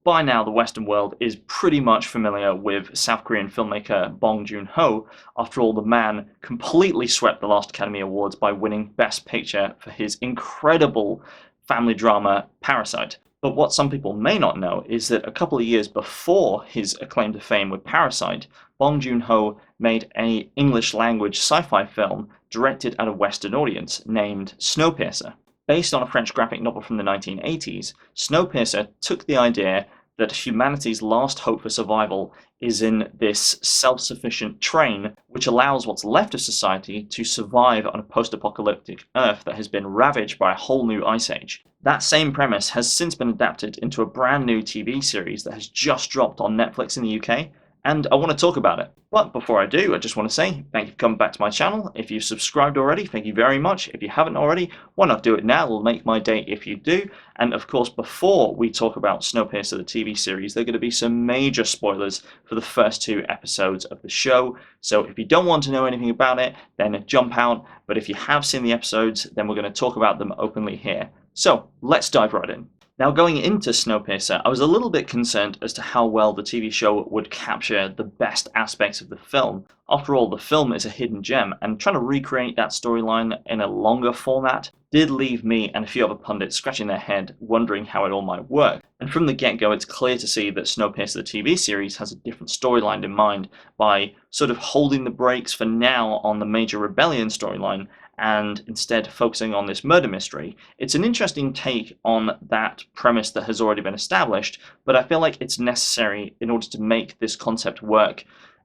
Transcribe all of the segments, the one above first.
By now, the Western world is pretty much familiar with South Korean filmmaker Bong Joon-ho. After all, the man completely swept the last Academy Awards by winning Best Picture for his incredible family drama Parasite. But what some people may not know is that a couple of years before his acclaim to fame with Parasite, Bong Joon-ho made an English language sci-fi film directed at a Western audience named Snowpiercer. Based on a French graphic novel from the 1980s, Snowpiercer took the idea that humanity's last hope for survival is in this self-sufficient train which allows what's left of society to survive on a post-apocalyptic Earth that has been ravaged by a whole new ice age. That same premise has since been adapted into a brand new TV series that has just dropped on Netflix in the UK, and I want to talk about it. But before I do, I just want to say thank you for coming back to my channel. If you've subscribed already, thank you very much. If you haven't already, why not do it now? It'll make my day if you do. And of course, before we talk about Snowpiercer, the TV series, there are going to be some major spoilers for the first 2 episodes of the show. So if you don't want to know anything about it, then jump out. But if you have seen the episodes, then we're going to talk about them openly here. So let's dive right in. Now, going into Snowpiercer, I was a little bit concerned as to how well the TV show would capture the best aspects of the film. After all, the film is a hidden gem, and trying to recreate that storyline in a longer format did leave me and a few other pundits scratching their head, wondering how it all might work. And from the get-go, it's clear to see that Snowpiercer the TV series has a different storyline in mind by sort of holding the brakes for now on the Major Rebellion storyline and instead focusing on this murder mystery. It's an interesting take on that premise that has already been established, but I feel like it's necessary in order to make this concept work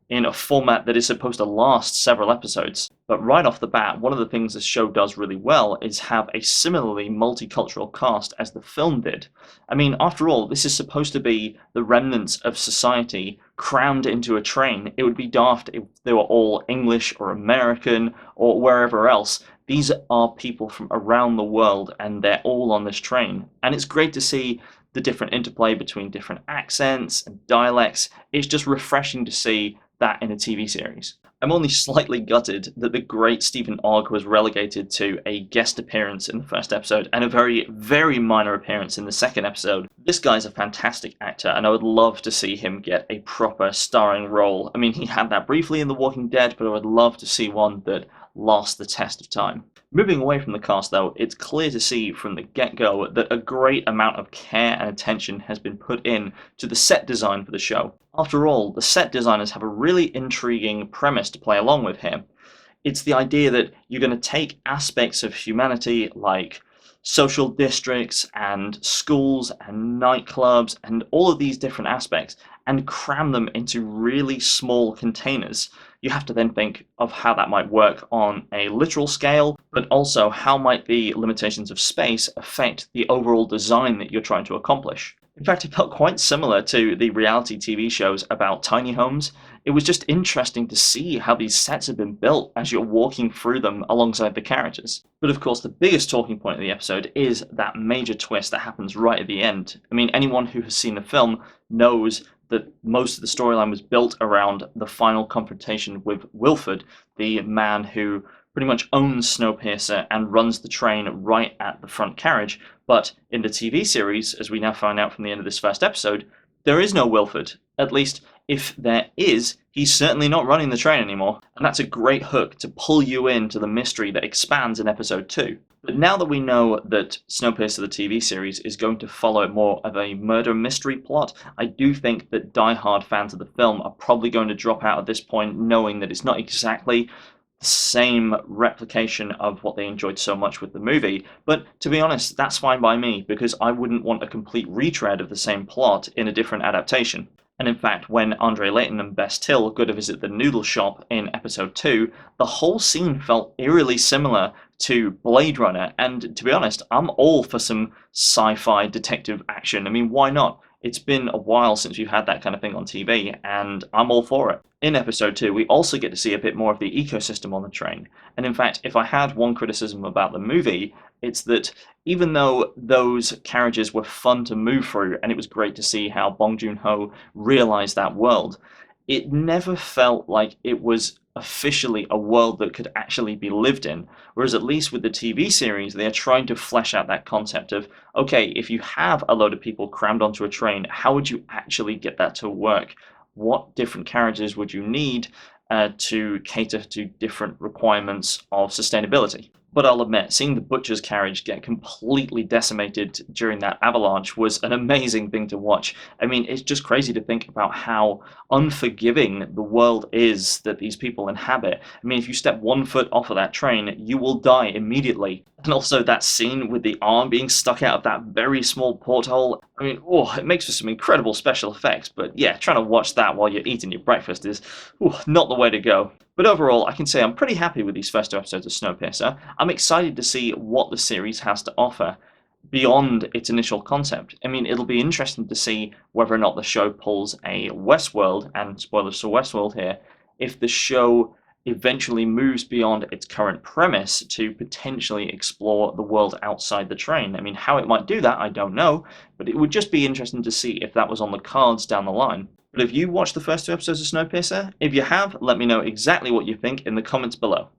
in a format that is supposed to last several episodes. But right off the bat, one of the things this show does really well is have a similarly multicultural cast as the film did. I mean, after all, this is supposed to be the remnants of society crammed into a train. It would be daft if they were all English or American or wherever else. These are people from around the world and they're all on this train. And it's great to see the different interplay between different accents and dialects. It's just refreshing to see that in a TV series. I'm only slightly gutted that the great Stephen Ogg was relegated to a guest appearance in the first episode and a very, very minor appearance in the second episode. This guy's a fantastic actor and I would love to see him get a proper starring role. I mean, he had that briefly in The Walking Dead, but I would love to see one that lasts the test of time. Moving away from the cast though, it's clear to see from the get-go that a great amount of care and attention has been put in to the set design for the show. After all, the set designers have a really intriguing premise to play along with here. It's the idea that you're going to take aspects of humanity like social districts and schools and nightclubs and all of these different aspects and cram them into really small containers. You have to then think of how that might work on a literal scale, but also how might the limitations of space affect the overall design that you're trying to accomplish. In fact, it felt quite similar to the reality TV shows about tiny homes. It was just interesting to see how these sets have been built as you're walking through them alongside the characters. But of course, the biggest talking point of the episode is that major twist that happens right at the end. I mean, anyone who has seen the film knows that most of the storyline was built around the final confrontation with Wilford, the man who pretty much owns Snowpiercer and runs the train right at the front carriage. But in the TV series, as we now find out from the end of this first episode, there is no Wilford. At least, if there is, he's certainly not running the train anymore. And that's a great hook to pull you into the mystery that expands in episode 2. But now that we know that Snowpiercer the TV series is going to follow more of a murder mystery plot, I do think that die-hard fans of the film are probably going to drop out at this point, knowing that it's not exactly the same replication of what they enjoyed so much with the movie. But to be honest, that's fine by me, because I wouldn't want a complete retread of the same plot in a different adaptation. And in fact, when Andre Layton and Bess Till go to visit the noodle shop in episode 2, the whole scene felt eerily similar to Blade Runner, and to be honest, I'm all for some sci-fi detective action. I mean, why not? It's been a while since we've had that kind of thing on TV, and I'm all for it. In episode 2, we also get to see a bit more of the ecosystem on the train. And in fact, if I had one criticism about the movie, it's that even though those carriages were fun to move through, and it was great to see how Bong Joon-ho realized that world, it never felt like it was officially a world that could actually be lived in. Whereas at least with the TV series, they are trying to flesh out that concept of, okay, if you have a load of people crammed onto a train, how would you actually get that to work? What different characters would you need to cater to different requirements of sustainability? But I'll admit, seeing the butcher's carriage get completely decimated during that avalanche was an amazing thing to watch. I mean, it's just crazy to think about how unforgiving the world is that these people inhabit. I mean, if you step 1 foot off of that train, you will die immediately. And also that scene with the arm being stuck out of that very small porthole. I mean, oh, it makes for some incredible special effects, but yeah, trying to watch that while you're eating your breakfast is not the way to go. But overall, I can say I'm pretty happy with these first 2 episodes of Snowpiercer. I'm excited to see what the series has to offer beyond its initial concept. I mean, it'll be interesting to see whether or not the show pulls a Westworld, and spoilers for Westworld here, if the show eventually moves beyond its current premise to potentially explore the world outside the train. I mean, how it might do that, I don't know, but it would just be interesting to see if that was on the cards down the line. But have you watched the first 2 episodes of Snowpiercer? If you have, let me know exactly what you think in the comments below.